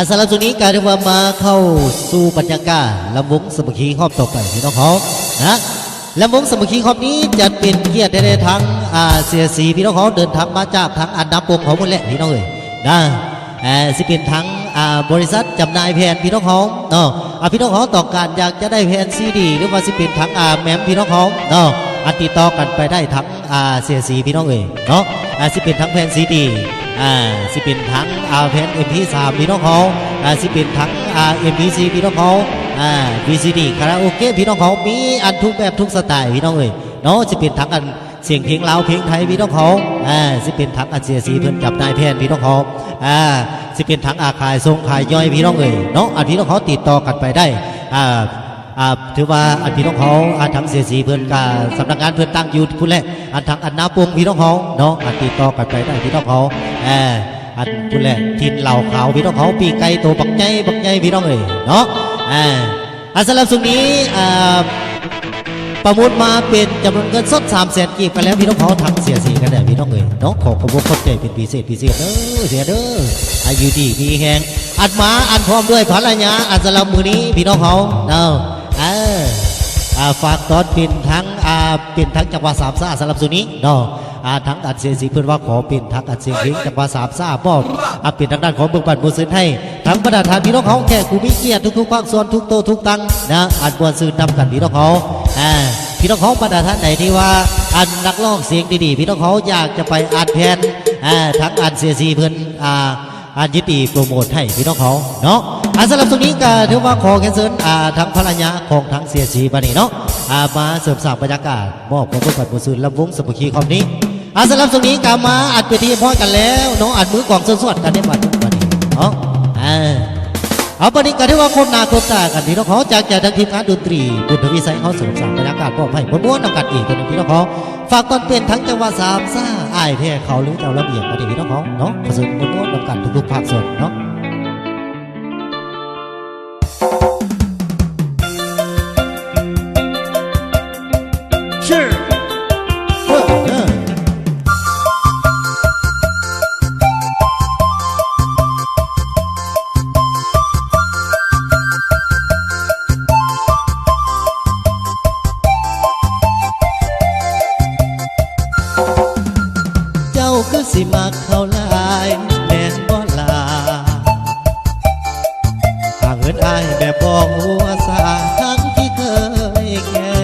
สำหรับช่วงนี้การที่ว่ามาเข้าสู่บรรยากาศลำวงสมุขีครอบต่อไปพี่น้องเขานะลำวงสมุขีครอบนี้จะเป็นเกียรติได้ทั้งเสียสีพี่น้องเขาเดินทางมาจากทั้งอันดับปงของหมดแหละพี่น้องเอ๋ยนะสิเป็นทั้งบริษัทจำหน่ายแผ่นพี่น้องเขาเนาะพี่น้องเขาต้องการอยากจะได้แผ่นซีดีหรือว่าสิเป็นทั้งแมมพี่น้องเขาเนาะติดต่อกันไปได้ทั้งเสียสีพี่น้องเอ๋ยเนาะสิเป็นทั้งแผ่นซีดีสิเป็นทั้งแผ่น MP3 พี่น้องเขาสิเป็นทั้งMP4 พี่น้องเขาVCD คาราโอเกะพี่น้องเขามีอันทุกแบบทุกสไตล์พี่น้องเอ๋ยเนาะสิเป็นทั้งอันเสียงเพลงลาวเพลงไทยพี่น้องเขาสิเป็นทั้งอันเสียสีเพิ่นจับนายแผ่นพี่น้องเขาสิเป็นทั้งขายทรงขายย่อยพี่น้องเอ๋ยเนาะอันพี่น้องเขาติดต่อกันไปได้ถือว่าอันพี่น้องเขาทั้งเสียสีเพื่อนกับสำนักงานเพื่อนตั้งอยู่พุ่นแหละอันทั้งอันนาปงพี่น้องเขาเนาะติดต่อกันไปได้พี่น้องเขาอันพุ่นแหละทินเหล่าขาวพี่น้องเขาปีไก่ตัวบักใหญ่พี่น้องเอ๋ยเนาะสำหรับส่วนนี้ประมูลมาเป็นจำนวนเงินสด300,000 กีบกันแล้วพี่น้องเขาทั้งเสียสีกันได้พี่น้องเอ๋ยเนาะขอขอบคุณคนใจเป็นพิเศษเด้อเสียเด้ออายุดีมีแหงอันมาอันพร้อมด้วยภรรยาอันสำหรับมือนี้พี่น้องเขาเนาะฝากตอนเป็นทั้งจังหวัดสามซ่าสำหรับส่วนนี้เนาะทั้งอัดเสียงสีเพื่อนว่าขอเป็นทั้งอัดเสียงเพลงจังหวัดสามซ่าป้อมเป็นทางด้านของเบื้องบันบูซึนให้ทั้งบรรดาทานพี่น้องเขาแค่กูมีเกียรติทุกๆภาคส่วนทุกโตทุกตังนะอัดบวนซื้อนำกันพี่น้องเขาพี่น้องเขาบรรดาท่านไหนที่ว่าอันนักร้องเสียงดีๆพี่น้องเขาอยากจะไปอัดแผ่นทั้งอัดเสียงสีเพื่อนอันยินดีโปรโมทให้พี่น้องเขาเนาะสำหรับตรงนี้ก็ถือว่าขอแคนเซิลทั้งภรรยาของทั้งเสียสีบันนี้เนาะมาเสริมสร้างบรรยากาศมอบของผู้ปัดบุญสุนลำวงสมุขีคอมนี้สำหรับตรงนี้ก็มาอัดเวทีพร้อมกันแล้วเนาะอัดมือกล่องสดๆกันได้บัดนี้เนาะเอาบัดนี้ก็ถือว่าคนหน้าคนตากันพี่น้องเขาจากทั้งทีมงานดนตรีบุญทวีไซเขาเสริมสร้างบรรยากาศมอบให้ม้วนๆนำกันอีกตัวนึงพี่น้องเขาฝากตอนเป็นทั้งจังหวัดสามซ่าอ้ายแท้เขาหรือเจ้าระเบียบมาดีพี่น้องเขาเนาะผสมม้วนๆนำกันทุกๆภาคส่วนเนาะคือสิมาเข้าลายแม่นบ่ลาหากเงินอายแบบบ่หัวสาทั้งที่เคยแก่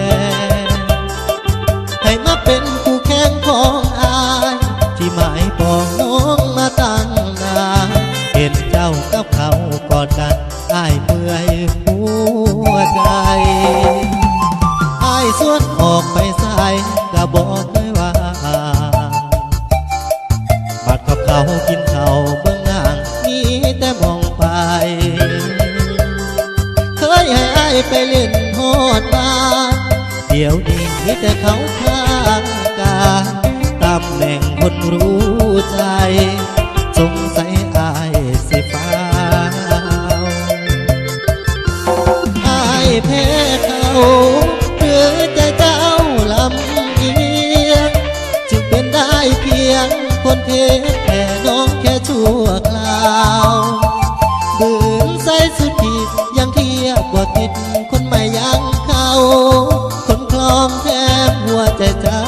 ให้มาเป็นคู่แข่งของอายที่หมายปองน้องมาตั้งนานเห็นเจ้ากับเขากอดกันอายเมื่อยหัวใจอายสวนออกไปสายก็บอกเลยว่าเขากินเขาเบื้องหน้ามีแต่มองไปเคยให้อายไปเล่นโหดบ้านเดี๋ยวนี้มีแต่เขาข้างกายตำแหน่งคนรู้ใจสงสัยอายสิฟ้าอายแพ้เขาหรือจะเจ้าลำเอียงจึงเป็นได้เพียงคนเทแค่น้องแค่ชั่วคราวบืนใส่สุดที่ยังเทียบว่าติดคนใหม่ยังเขาคนคลองแทบหัวใจเจ้า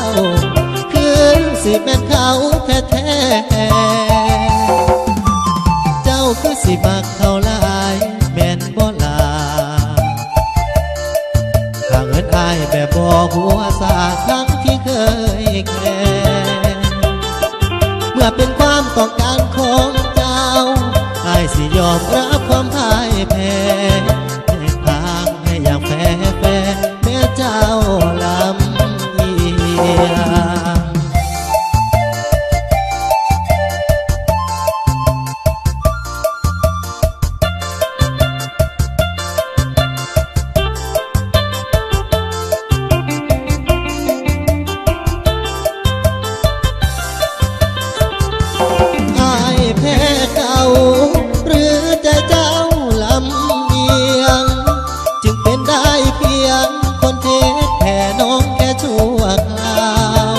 คืนสิแม่นเขาแท้แท้เจ้าคือสิมักเขาลายแม่นบ่ลาหากเงินอายแบบบ่หัวสาทั้งที่เคยแค่เมื่อเป็นความต้องการของเจ้าอายสิยอมรับความพ่ายแพ้ทางให้อย่างแฟร์แม้เจ้าลำเอียงหรือใจเจ้าลำเอียงจึงเป็นได้เพียงคนเทแค่น้องแค่ชั่วคราว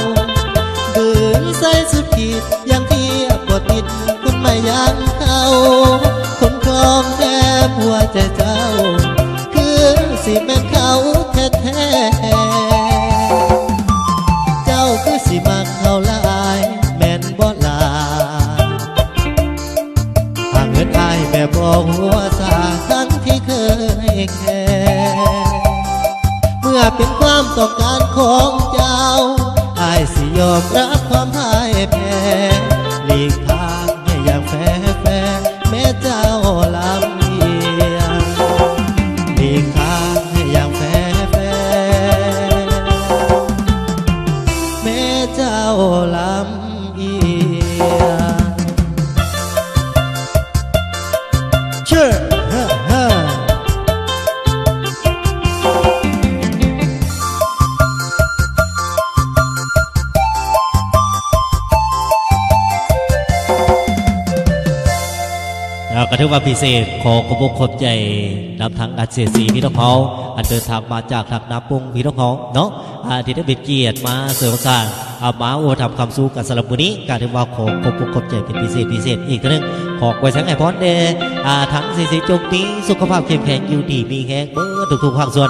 บืนใส่สุดขีดยังเทียบกว่าติดคนไม่ยังเขาค คนคลองแนบหัวใจเจ้า คือสิแม่นเขาแท้ๆเจ้าคือสิมักเขาหลายแม่นบ่ลาหากเงินอายแบบบ่หัวสาทั้งที่เคยแค่เมื่อเป็นความต้องการของเจ้าอายสิยอมรับความพ่ายแพ้หลีกทางให้อย่างแฟร์แม้เจ้าลำเอียงหลีกทางให้อย่างแฟร์แม้เจ้าลำเอียงเชื่อก็ถือว่าพิเศษขอขอบอกขอบใจนำทางอาเซียสีพี่น้องเขาอันเดินทางมาจากทางนาปุงพี่น้องเขาเนาะที่ได้เป็นเกียรติมาเสริมสร้างมาโอทำคำสู้กันสำหรับวันนี้การถือว่าขอขอบอกขอบใจเป็นพิเศษอีกครั้งนึงขอไว้สังไอพรเดทั้งสีจงนี้สุขภาพเข้มแข็งอยู่ดีมีแข็งเมื่อทุกๆภาคส่วน